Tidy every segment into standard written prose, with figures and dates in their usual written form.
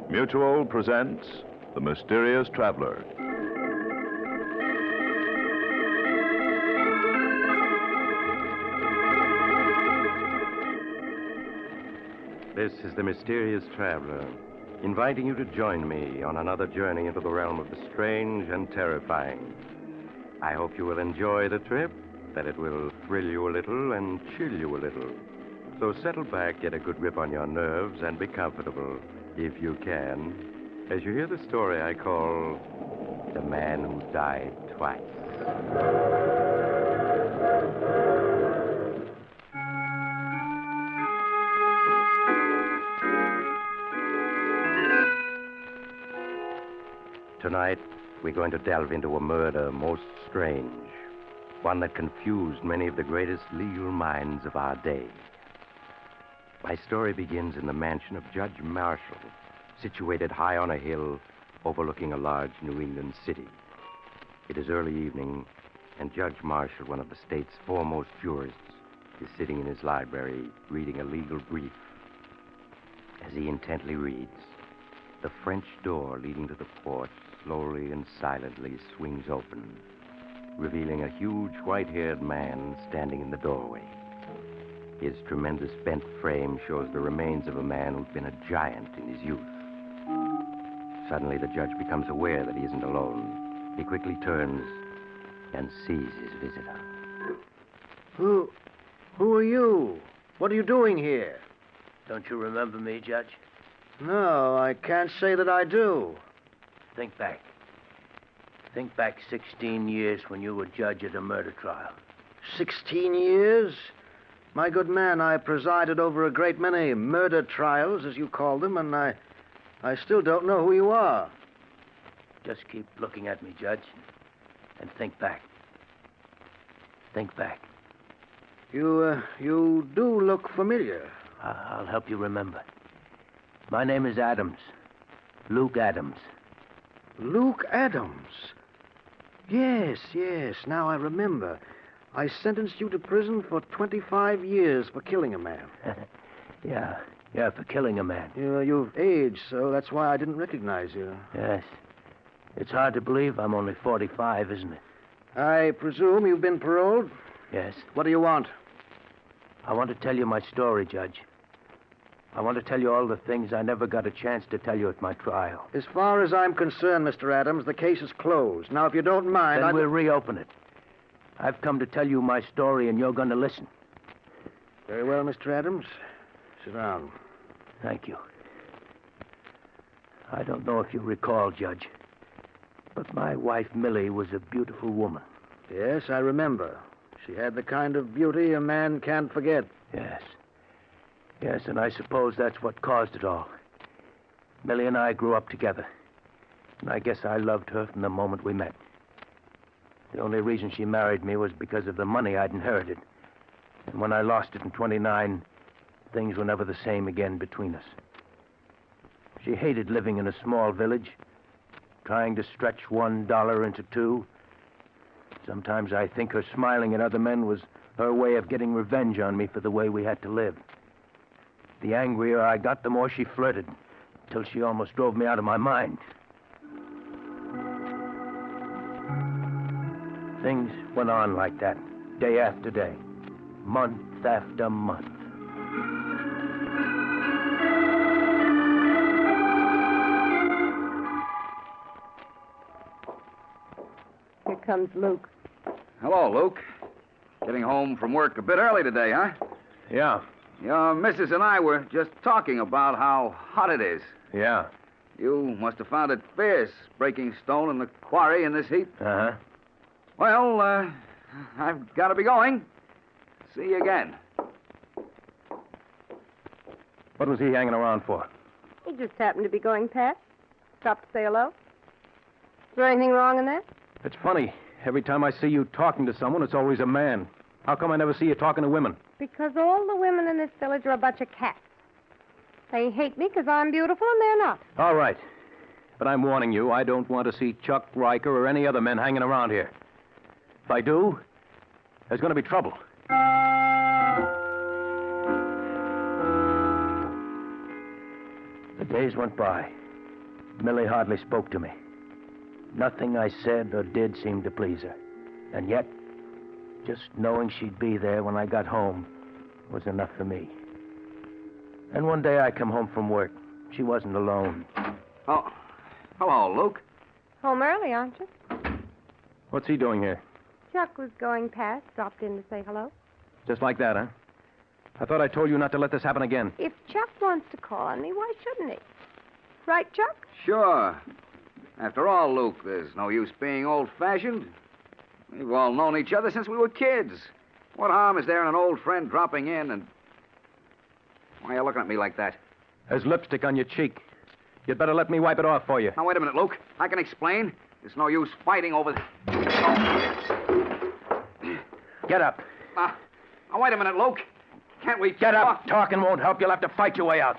Mutual presents The Mysterious Traveler. This is The Mysterious Traveler, inviting you to join me on another journey into the realm of the strange and terrifying. I hope you will enjoy the trip, that it will thrill you a little and chill you a little. So settle back, get a good grip on your nerves, and be comfortable, if you can, as you hear the story I call The Man Who Died Twice. Tonight, we're going to delve into a murder most strange, one that confused many of the greatest legal minds of our day. My story begins in the mansion of Judge Marshall, situated high on a hill overlooking a large New England city. It is early evening, and Judge Marshall, one of the state's foremost jurists, is sitting in his library reading a legal brief. As he intently reads, the French door leading to the porch slowly and silently swings open, revealing a huge white-haired man standing in the doorway. His tremendous bent frame shows the remains of a man who'd been a giant in his youth. Suddenly, the judge becomes aware that he isn't alone. He quickly turns and sees his visitor. Who are you? What are you doing here? Don't you remember me, Judge? No, I can't say that I do. Think back. Think back 16 years when you were judge at a murder trial. 16 years? My good man, I presided over a great many murder trials, as you call them, and I still don't know who you are. Just keep looking at me, Judge, and think back. Think back. You do look familiar. I'll help you remember. My name is Adams. Luke Adams. Luke Adams. Yes, now I remember. I sentenced you to prison for 25 years for killing a man. Yeah, for killing a man. You've aged, so that's why I didn't recognize you. Yes. It's hard to believe I'm only 45, isn't it? I presume you've been paroled? Yes. What do you want? I want to tell you my story, Judge. I want to tell you all the things I never got a chance to tell you at my trial. As far as I'm concerned, Mr. Adams, the case is closed. Now, if you don't mind, Then we'll reopen it. I've come to tell you my story, and you're going to listen. Very well, Mr. Adams. Sit down. Thank you. I don't know if you recall, Judge, but my wife, Millie, was a beautiful woman. Yes, I remember. She had the kind of beauty a man can't forget. Yes, and I suppose that's what caused it all. Millie and I grew up together, and I guess I loved her from the moment we met. The only reason she married me was because of the money I'd inherited. And when I lost it in 29, things were never the same again between us. She hated living in a small village, trying to stretch $1 into $2. Sometimes I think her smiling at other men was her way of getting revenge on me for the way we had to live. The angrier I got, the more she flirted, till she almost drove me out of my mind. Things went on like that, day after day, month after month. Here comes Luke. Hello, Luke. Getting home from work a bit early today, huh? Yeah. Your missus and I were just talking about how hot it is. Yeah. You must have found it fierce, breaking stone in the quarry in this heat. Uh-huh. Well, I've got to be going. See you again. What was he hanging around for? He just happened to be going past. Stopped to say hello. Is there anything wrong in that? It's funny. Every time I see you talking to someone, it's always a man. How come I never see you talking to women? Because all the women in this village are a bunch of cats. They hate me because I'm beautiful and they're not. All right. But I'm warning you, I don't want to see Chuck, Riker, or any other men hanging around here. If I do, there's going to be trouble. The days went by. Millie hardly spoke to me. Nothing I said or did seemed to please her. And yet, just knowing she'd be there when I got home was enough for me. And one day I come home from work. She wasn't alone. Oh, hello, Luke. Home early, aren't you? What's he doing here? Chuck was going past, dropped in to say hello. Just like that, huh? I thought I told you not to let this happen again. If Chuck wants to call on me, why shouldn't he? Right, Chuck? Sure. After all, Luke, there's no use being old-fashioned. We've all known each other since we were kids. What harm is there in an old friend dropping in and... Why are you looking at me like that? There's lipstick on your cheek. You'd better let me wipe it off for you. Now, wait a minute, Luke. I can explain. There's no use fighting over... Get up. Now, wait a minute, Luke. Can't we... Get up. Talking won't help. You'll have to fight your way out.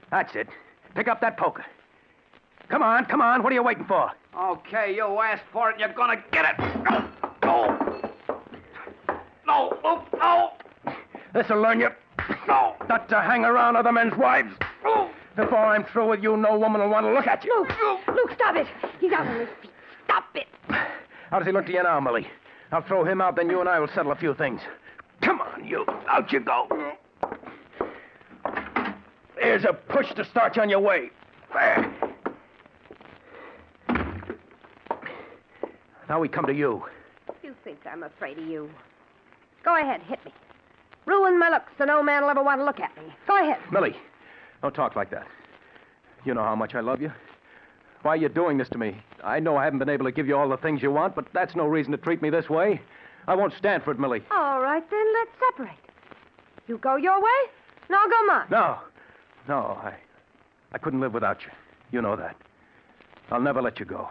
That's it. Pick up that poker. Come on, come on. What are you waiting for? Okay, you asked for it, and you're gonna get it. No. No, Luke, no. This'll learn you. No. Not to hang around other men's wives. No. Before I'm through with you, no woman will want to look at you. Luke, stop it. He's out on his feet. Stop it. How does he look to you now, Millie? I'll throw him out, then you and I will settle a few things. Come on, you. Out you go. Here's a push to start you on your way. There. Now we come to you. You think I'm afraid of you. Go ahead, hit me. Ruin my looks so no man will ever want to look at me. Go ahead. Millie, don't talk like that. You know how much I love you. Why are you doing this to me? I know I haven't been able to give you all the things you want, but that's no reason to treat me this way. I won't stand for it, Millie. All right, then, let's separate. You go your way, and I'll go mine. No, I couldn't live without you. You know that. I'll never let you go.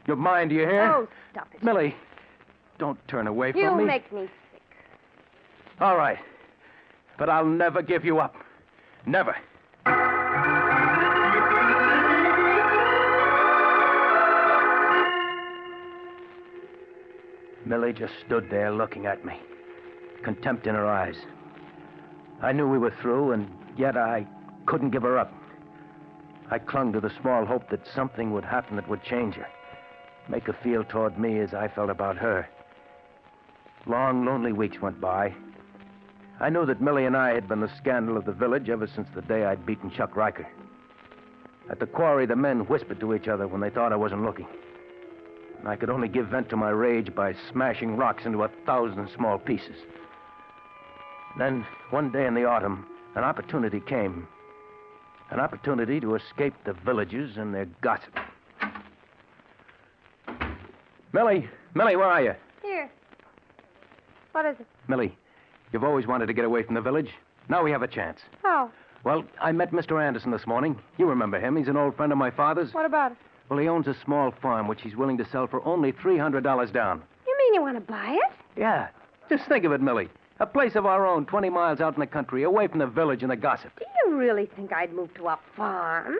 You're mine, do you hear? Oh, stop it. Millie, don't turn away from You me. make me sick. All right. But I'll never give you up. Never. Millie just stood there looking at me, contempt in her eyes. I knew we were through, and yet I couldn't give her up. I clung to the small hope that something would happen that would change her, make her feel toward me as I felt about her. Long, lonely weeks went by. I knew that Millie and I had been the scandal of the village ever since the day I'd beaten Chuck Riker. At the quarry, the men whispered to each other when they thought I wasn't looking. I could only give vent to my rage by smashing rocks into 1,000 small pieces. Then, one day in the autumn, an opportunity came. An opportunity to escape the villagers and their gossip. Millie, where are you? Here. What is it? Millie, you've always wanted to get away from the village. Now we have a chance. Oh, Well, I met Mr. Anderson this morning. You remember him. He's an old friend of my father's. what about it? Well, he owns a small farm which he's willing to sell for only $300 down. You mean you want to buy it? Yeah. Just think of it, Millie. A place of our own, 20 miles out in the country, away from the village and the gossip. Do you really think I'd move to a farm?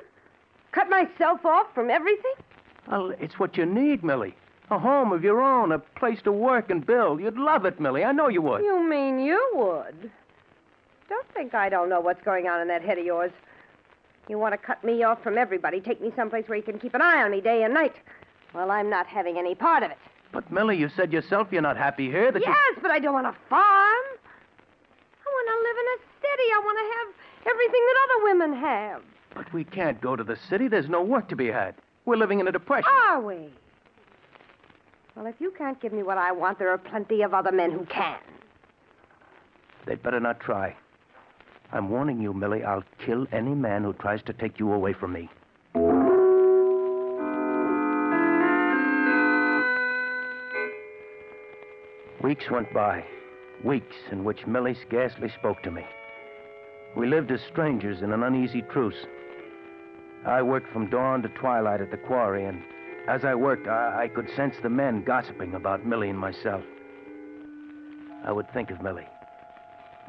Cut myself off from everything? Well, it's what you need, Millie. A home of your own, a place to work and build. You'd love it, Millie. I know you would. You mean you would? Don't think I don't know what's going on in that head of yours. You want to cut me off from everybody, take me someplace where you can keep an eye on me day and night. Well, I'm not having any part of it. But, Millie, you said yourself you're not happy here. Yes, but I don't want a farm. I want to live in a city. I want to have everything that other women have. But we can't go to the city. There's no work to be had. We're living in a depression. Are we? Well, if you can't give me what I want, there are plenty of other men who can. They'd better not try. I'm warning you, Millie, I'll kill any man who tries to take you away from me. Weeks went by. Weeks in which Millie scarcely spoke to me. We lived as strangers in an uneasy truce. I worked from dawn to twilight at the quarry, and as I worked, I could sense the men gossiping about Millie and myself. I would think of Millie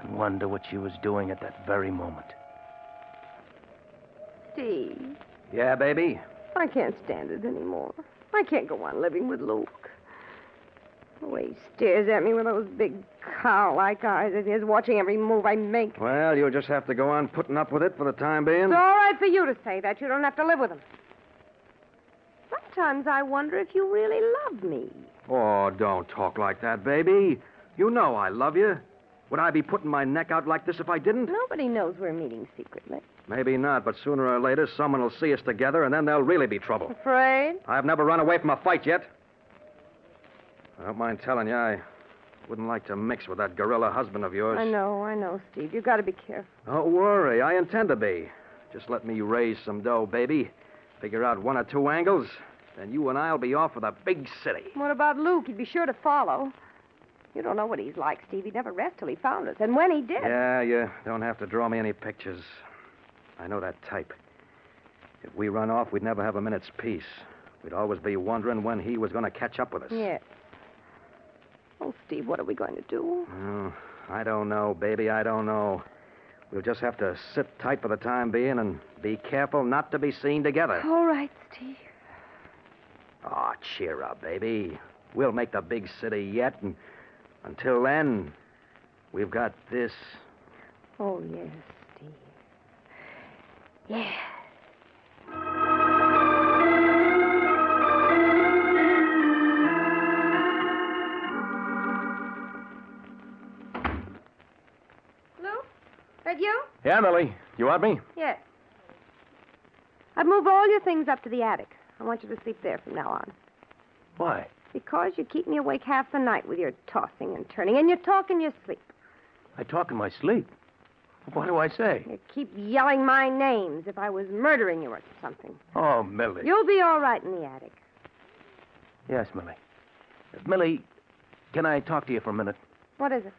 and wonder what she was doing at that very moment. Steve, Yeah, baby? I can't stand it anymore. I can't go on living with Luke. The way he stares at me with those big cow-like eyes of his, watching every move I make. Well, you'll just have to go on putting up with it for the time being. It's all right for you to say that. You don't have to live with him. Sometimes I wonder if you really love me. Oh, don't talk like that, baby. You know I love you. Would I be putting my neck out like this if I didn't? Nobody knows we're meeting secretly. Maybe not, but sooner or later someone will see us together, and then there'll really be trouble. Afraid? I've never run away from a fight yet. I don't mind telling you, I wouldn't like to mix with that gorilla husband of yours. I know, Steve. You've got to be careful. Don't worry, I intend to be. Just let me raise some dough, baby. Figure out one or two angles, then you and I'll be off for the big city. What about Luke? He'd be sure to follow. You don't know what he's like, Steve. He'd never rest till he found us. And when he did... Yeah, you don't have to draw me any pictures. I know that type. If we run off, we'd never have a minute's peace. We'd always be wondering when he was going to catch up with us. Yes. Oh, Steve, what are we going to do? Oh, I don't know, baby. I don't know. We'll just have to sit tight for the time being and be careful not to be seen together. All right, Steve. Oh, cheer up, baby. We'll make the big city yet, and until then, we've got this. Oh, yes, Steve. Yes. Luke? That you? Yeah, Millie. You want me? Yes. I've moved all your things up to the attic. I want you to sleep there from now on. Why? Because you keep me awake half the night with your tossing and turning, and you talk in your sleep. I talk in my sleep. What do I say? You keep yelling my names if I was murdering you or something. Oh, Millie. You'll be all right in the attic. Yes, Millie. Millie, can I talk to you for a minute? What is it?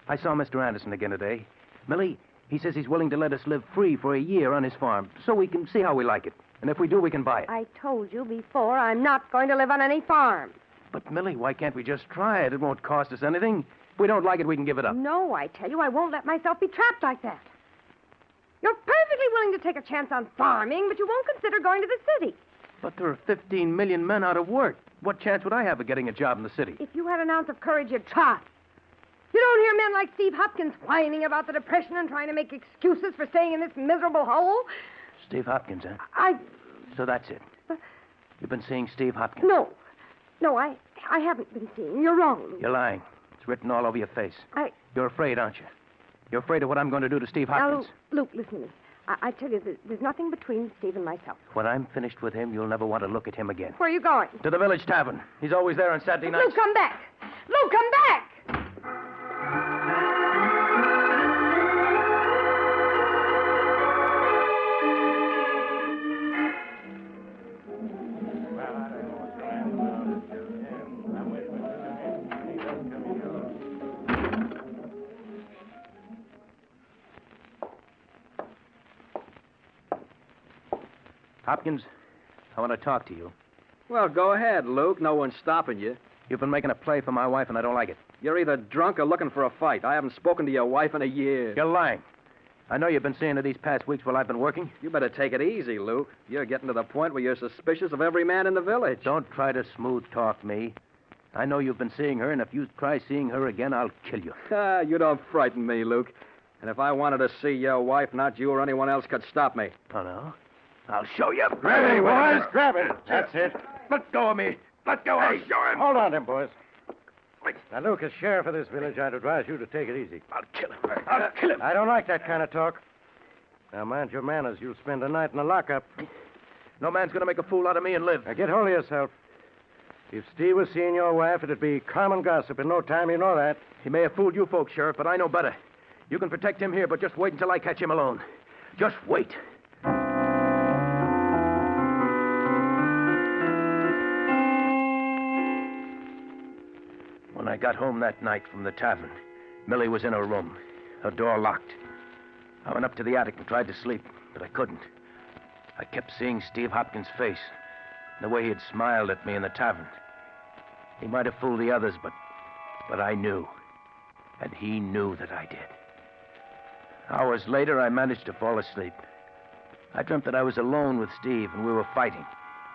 I saw Mr. Anderson again today. Millie, he says he's willing to let us live free for a year on his farm so we can see how we like it. And if we do, we can buy it. I told you before I'm not going to live on any farm. But, Millie, why can't we just try it? It won't cost us anything. If we don't like it, we can give it up. No, I tell you, I won't let myself be trapped like that. You're perfectly willing to take a chance on farming, but you won't consider going to the city. But there are 15 million men out of work. What chance would I have of getting a job in the city? If you had an ounce of courage, you'd try. You don't hear men like Steve Hopkins whining about the Depression and trying to make excuses for staying in this miserable hole. Steve Hopkins, huh? I... So that's it. You've been seeing Steve Hopkins? No, I haven't been seeing. You're wrong, Luke. You're lying. It's written all over your face. You're afraid, aren't you? You're afraid of what I'm going to do to Steve Hopkins. Now, Luke, listen to me. I tell you, there's nothing between Steve and myself. When I'm finished with him, you'll never want to look at him again. Where are you going? To the village tavern. He's always there on Saturday nights. Luke, come back! Luke, come back! Hopkins, I want to talk to you. Well, go ahead, Luke. No one's stopping you. You've been making a play for my wife, and I don't like it. You're either drunk or looking for a fight. I haven't spoken to your wife in a year. You're lying. I know you've been seeing her these past weeks while I've been working. You better take it easy, Luke. You're getting to the point where you're suspicious of every man in the village. Don't try to smooth talk me. I know you've been seeing her, and if you try seeing her again, I'll kill you. You don't frighten me, Luke. And if I wanted to see your wife, not you or anyone else could stop me. Oh, no? I'll show you. Grab it, boys. Grab it. That's it. Let go of me. Let go of me. Show him. Hold on, them boys. Now, Luke, as sheriff of this village, I'd advise you to take it easy. I'll kill him. I'll kill him. I don't like that kind of talk. Now, mind your manners. You'll spend the night in the lockup. No man's going to make a fool out of me and live. Now, get hold of yourself. If Steve was seeing your wife, it'd be common gossip in no time. You know that. He may have fooled you folks, Sheriff, but I know better. You can protect him here, but just wait until I catch him alone. Just wait. When I got home that night from the tavern, Millie was in her room, her door locked. I went up to the attic and tried to sleep, but I couldn't. I kept seeing Steve Hopkins' face, the way he had smiled at me in the tavern. He might have fooled the others, but I knew. And he knew that I did. Hours later, I managed to fall asleep. I dreamt that I was alone with Steve and we were fighting.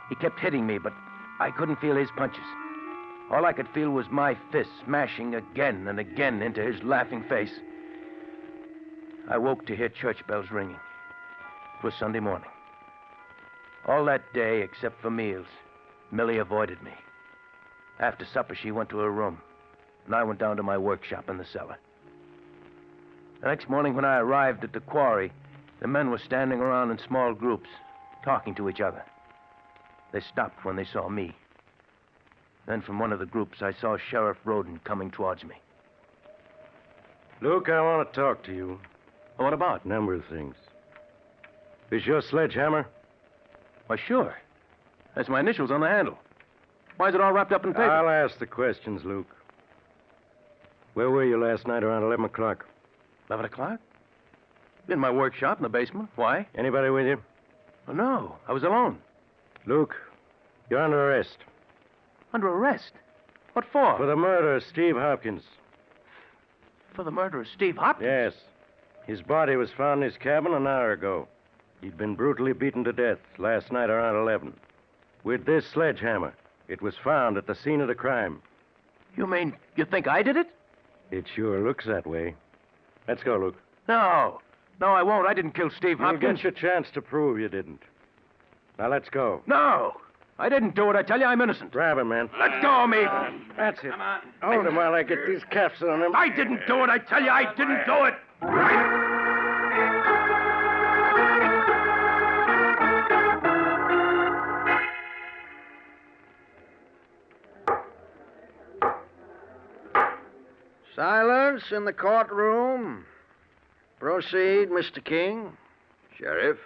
He kept hitting me, but I couldn't feel his punches. All I could feel was my fists smashing again and again into his laughing face. I woke to hear church bells ringing. It was Sunday morning. All that day, except for meals, Millie avoided me. After supper, she went to her room, and I went down to my workshop in the cellar. The next morning, when I arrived at the quarry, the men were standing around in small groups, talking to each other. They stopped when they saw me. Then from one of the groups, I saw Sheriff Roden coming towards me. Luke, I want to talk to you. What about? A number of things. Is your sledgehammer? Why, sure. That's my initials on the handle. Why is it all wrapped up in paper? I'll ask the questions, Luke. Where were you last night around 11 o'clock? 11 o'clock? In my workshop in the basement. Why? Anybody with you? Oh, no. I was alone. Luke, you're under arrest. Under arrest? What for? For the murder of Steve Hopkins. For the murder of Steve Hopkins? Yes. His body was found in his cabin an hour ago. He'd been brutally beaten to death last night around 11. With this sledgehammer. It was found at the scene of the crime. You mean you think I did it? It sure looks that way. Let's go, Luke. No. No, I won't. I didn't kill Steve You'll Hopkins. get your chance to prove you didn't. Now, let's go. No. I didn't do it. I tell you, I'm innocent. Grab him, man. Let go of me. That's it. Come on. Hold him while I get these cuffs on him. I didn't do it. I tell you, I didn't do it. Silence in the courtroom. Proceed, Mr. King. Sheriff,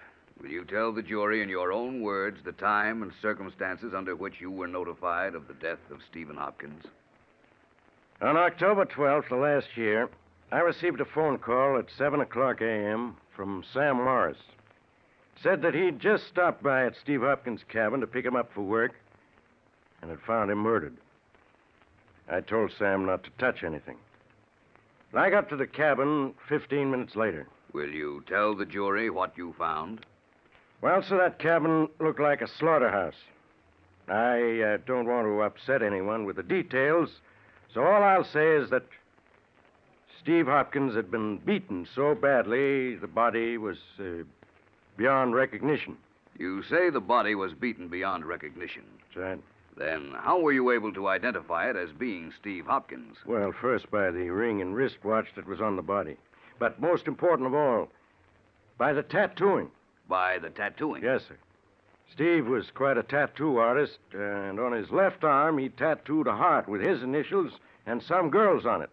will you tell the jury in your own words the time and circumstances under which you were notified of the death of Stephen Hopkins? On October 12th of last year, I received a phone call at 7 o'clock a.m. from Sam Morris. Said that he'd just stopped by at Steve Hopkins' cabin to pick him up for work and had found him murdered. I told Sam not to touch anything. I got to the cabin 15 minutes later. Will you tell the jury what you found? Well, sir, that cabin looked like a slaughterhouse. I don't want to upset anyone with the details, so all I'll say is that Steve Hopkins had been beaten so badly the body was beyond recognition. You say the body was beaten beyond recognition. That's right. Then how were you able to identify it as being Steve Hopkins? Well, first by the ring and wristwatch that was on the body. But most important of all, by the tattooing. By the tattooing? Yes, sir. Steve was quite a tattoo artist, and on his left arm he tattooed a heart with his initials and some girls on it.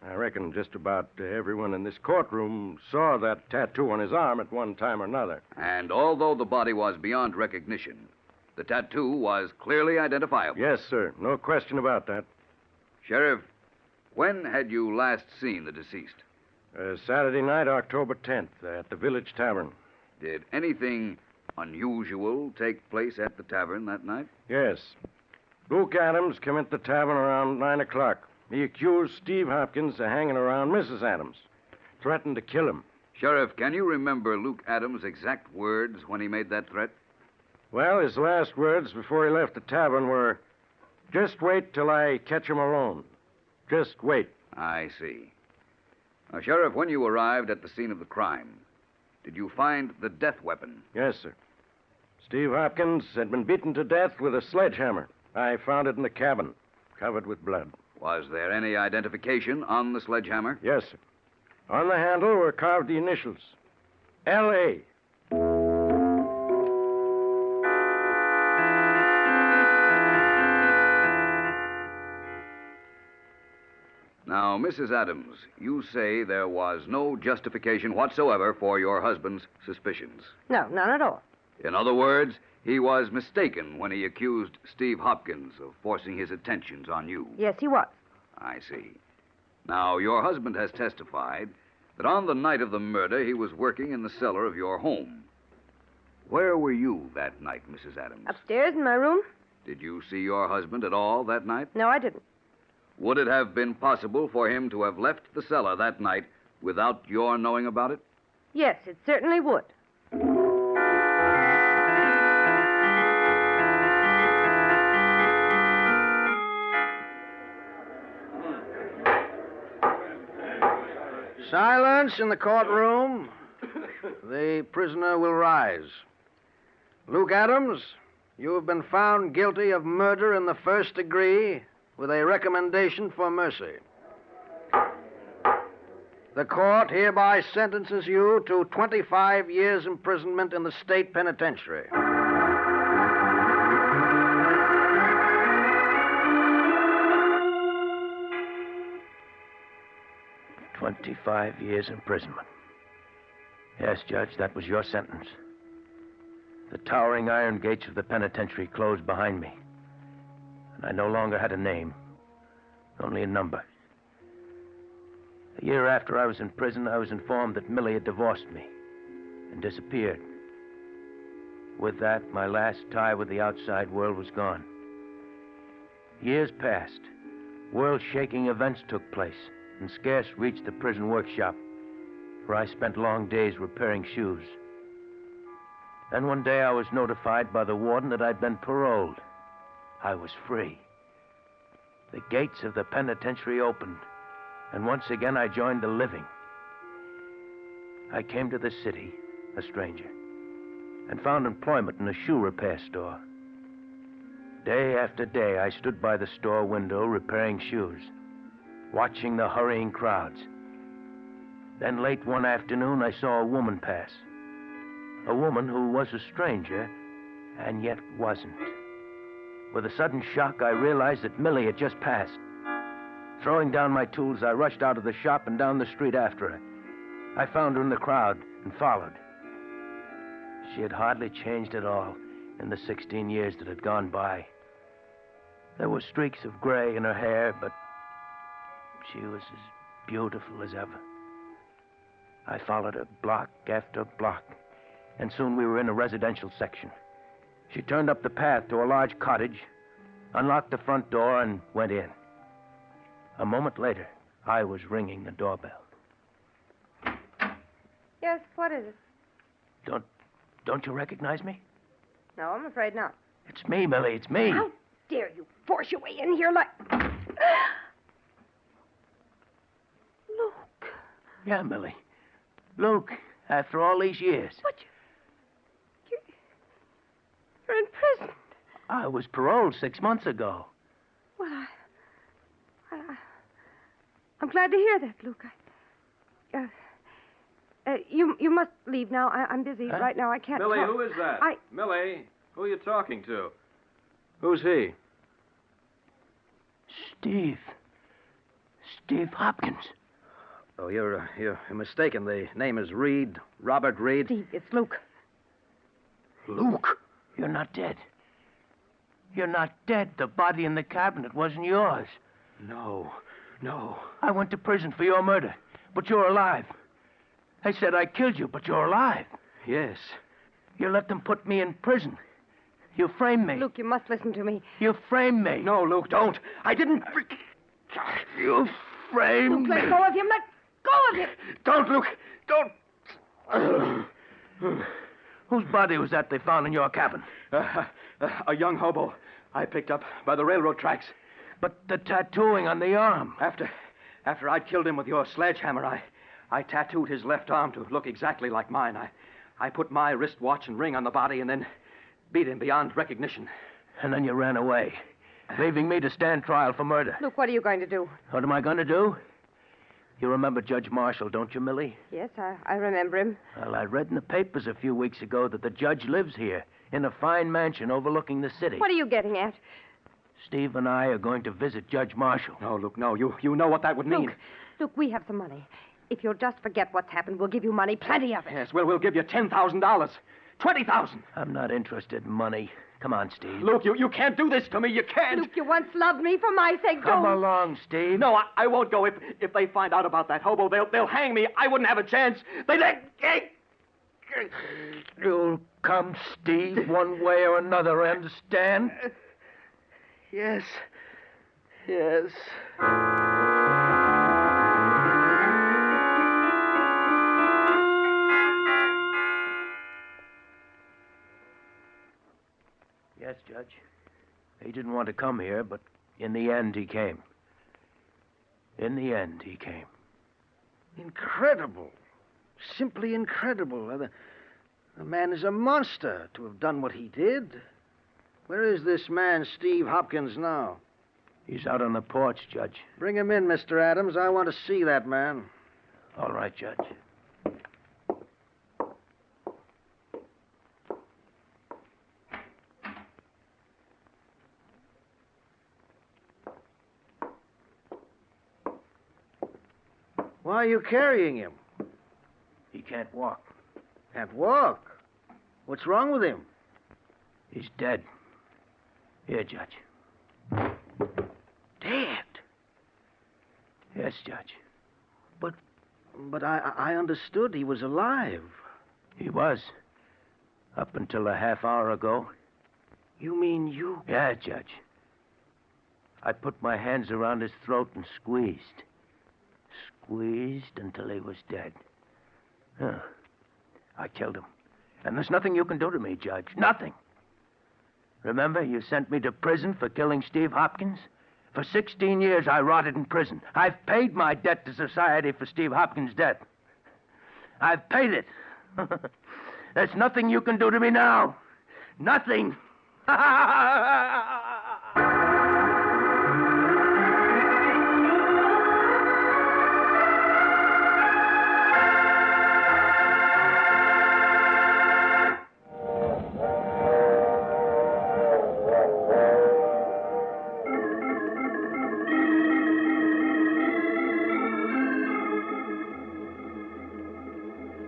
I reckon just about everyone in this courtroom saw that tattoo on his arm at one time or another. And although the body was beyond recognition, the tattoo was clearly identifiable. Yes, sir. No question about that. Sheriff, when had you last seen the deceased? Saturday night, October 10th, at the Village Tavern. Did anything unusual take place at the tavern that night? Yes. Luke Adams came into the tavern around 9 o'clock. He accused Steve Hopkins of hanging around Mrs. Adams, threatened to kill him. Sheriff, can you remember Luke Adams' exact words when he made that threat? Well, his last words before he left the tavern were, "Just wait till I catch him alone. Just wait." I see. Now, Sheriff, when you arrived at the scene of the crime, did you find the death weapon? Yes, sir. Steve Hopkins had been beaten to death with a sledgehammer. I found it in the cabin, covered with blood. Was there any identification on the sledgehammer? Yes, sir. On the handle were carved the initials, L.A. Now, Mrs. Adams, you say there was no justification whatsoever for your husband's suspicions. No, none at all. In other words, he was mistaken when he accused Steve Hopkins of forcing his attentions on you. Yes, he was. I see. Now, your husband has testified that on the night of the murder, he was working in the cellar of your home. Where were you that night, Mrs. Adams? Upstairs in my room? Did you see your husband at all that night? No, I didn't. Would it have been possible for him to have left the cellar that night without your knowing about it? Yes, it certainly would. Silence in the courtroom. The prisoner will rise. Luke Adams, You have been found guilty of murder in the first degree with a recommendation for mercy. The court hereby sentences you to 25 years imprisonment in the state penitentiary. 25 years imprisonment. Yes, Judge, that was your sentence. The towering iron gates of the penitentiary closed behind me. And I no longer had a name, only a number. A year after I was in prison, I was informed that Millie had divorced me and disappeared. With that, my last tie with the outside world was gone. Years passed. World-shaking events took place and scarce reached the prison workshop, where I spent long days repairing shoes. Then one day I was notified by the warden that I'd been paroled. I was free. The gates of the penitentiary opened, and once again I joined the living. I came to the city, a stranger, and found employment in a shoe repair store. Day after day, I stood by the store window repairing shoes, watching the hurrying crowds. Then late one afternoon, I saw a woman pass. A woman who was a stranger, and yet wasn't. With a sudden shock, I realized that Millie had just passed. Throwing down my tools, I rushed out of the shop and down the street after her. I found her in the crowd and followed. She had hardly changed at all in the 16 years that had gone by. There were streaks of gray in her hair, but she was as beautiful as ever. I followed her block after block, and soon we were in a residential section. She turned up the path to a large cottage, unlocked the front door, and went in. A moment later, I was ringing the doorbell. Yes, what is it? Don't you recognize me? No, I'm afraid not. It's me, Millie, it's me. How dare you force your way in here like... Luke. Yeah, Millie. Luke, after all these years. But you're in prison. I was paroled 6 months ago. Well, I'm glad to hear that, Luke. You must leave now. I'm busy right now. I can't Millie, talk. who is that? I... Millie, who are you talking to? Who's he? Steve Hopkins. Oh, you're mistaken. The name is Reed, Robert Reed. Steve, it's Luke. Luke? You're not dead. You're not dead. The body in the cabinet wasn't yours. No. I went to prison for your murder, but you're alive. They said I killed you, but you're alive. Yes. You let them put me in prison. You framed me. Luke, you must listen to me. You framed me. No, Luke, don't. I didn't... You framed Luke, me. let go of him. Let go of him. Don't, Luke. Don't. Whose body was that they found in your cabin? A young hobo I picked up by the railroad tracks. But the tattooing on the arm. After I'd killed him with your sledgehammer, I tattooed his left arm to look exactly like mine. I put my wristwatch and ring on the body and then beat him beyond recognition. And then you ran away, leaving me to stand trial for murder. Luke, what are you going to do? What am I going to do? You remember Judge Marshall, don't you, Millie? Yes, I remember him. Well, I read in the papers a few weeks ago that the judge lives here in a fine mansion overlooking the city. What are you getting at? Steve and I are going to visit Judge Marshall. No, Luke, no. You know what that would mean. Luke, we have some money. If you'll just forget what's happened, we'll give you money, plenty of it. Yes, we'll give you $10,000. 20,000. I'm not interested in money. Come on, Steve. Luke, you can't do this to me. You can't. Luke, you once loved me for my sake. Come Don't. along, Steve. No, I won't go. If they find out about that hobo, they'll hang me. I wouldn't have a chance. You'll come, Steve, one way or another, understand? Yes. Yes, Judge. He didn't want to come here, but in the end, he came. Incredible. Simply incredible. The man is a monster to have done what he did. Where is this man, Steve Hopkins, now? He's out on the porch, Judge. Bring him in, Mr. Adams. I want to see that man. All right, Judge. Why are you carrying him? He can't walk. Can't walk. What's wrong with him? He's dead. Here, Judge. Dead. Yes, Judge. But I understood he was alive. He was. Up until a half hour ago. You mean you... Yeah, Judge. I put my hands around his throat and squeezed. Squeezed until he was dead. Huh. I killed him. And there's nothing you can do to me, Judge. Nothing. Remember, you sent me to prison for killing Steve Hopkins? For 16 years, I rotted in prison. I've paid my debt to society for Steve Hopkins' death. I've paid it. There's nothing you can do to me now. Nothing.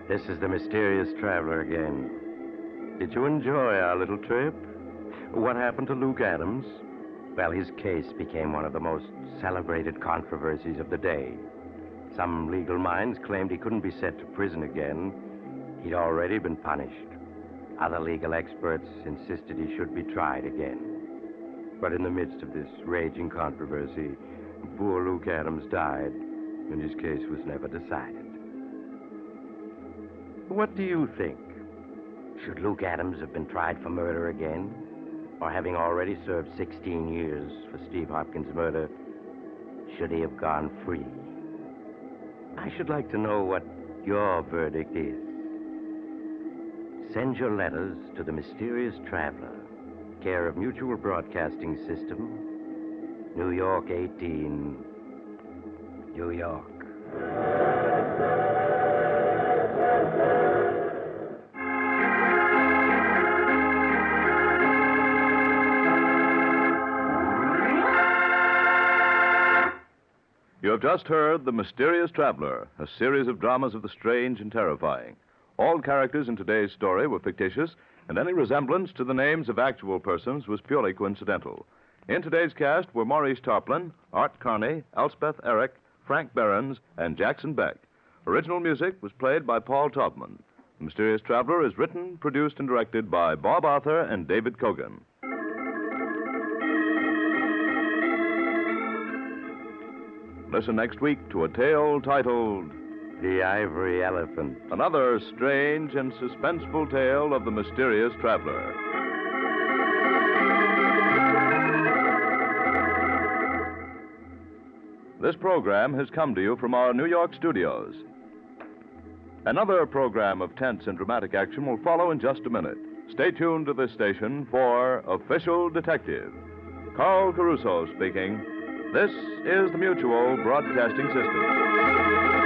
This is the mysterious traveler again. Did you enjoy our little trip? What happened to Luke Adams? Well, his case became one of the most celebrated controversies of the day. Some legal minds claimed he couldn't be sent to prison again. He'd already been punished. Other legal experts insisted he should be tried again. But in the midst of this raging controversy, poor Luke Adams died, and his case was never decided. What do you think? Should Luke Adams have been tried for murder again? Or having already served 16 years for Steve Hopkins' murder, should he have gone free? I should like to know what your verdict is. Send your letters to the Mysterious Traveler, care of Mutual Broadcasting System, New York 18, New York. You have just heard The Mysterious Traveler, a series of dramas of the strange and terrifying. All characters in today's story were fictitious, and any resemblance to the names of actual persons was purely coincidental. In today's cast were Maurice Tarplin, Art Carney, Elspeth Eric, Frank Behrens, and Jackson Beck. Original music was played by Paul Taubman. The Mysterious Traveler is written, produced, and directed by Bob Arthur and David Kogan. Listen next week to a tale titled The Ivory Elephant. Another Strange and Suspenseful Tale of the Mysterious Traveler. This program has come to you from our New York studios. Another program of tense and dramatic action will follow in just a minute. Stay tuned to this station for Official Detective. Carl Caruso speaking. This is the Mutual Broadcasting System.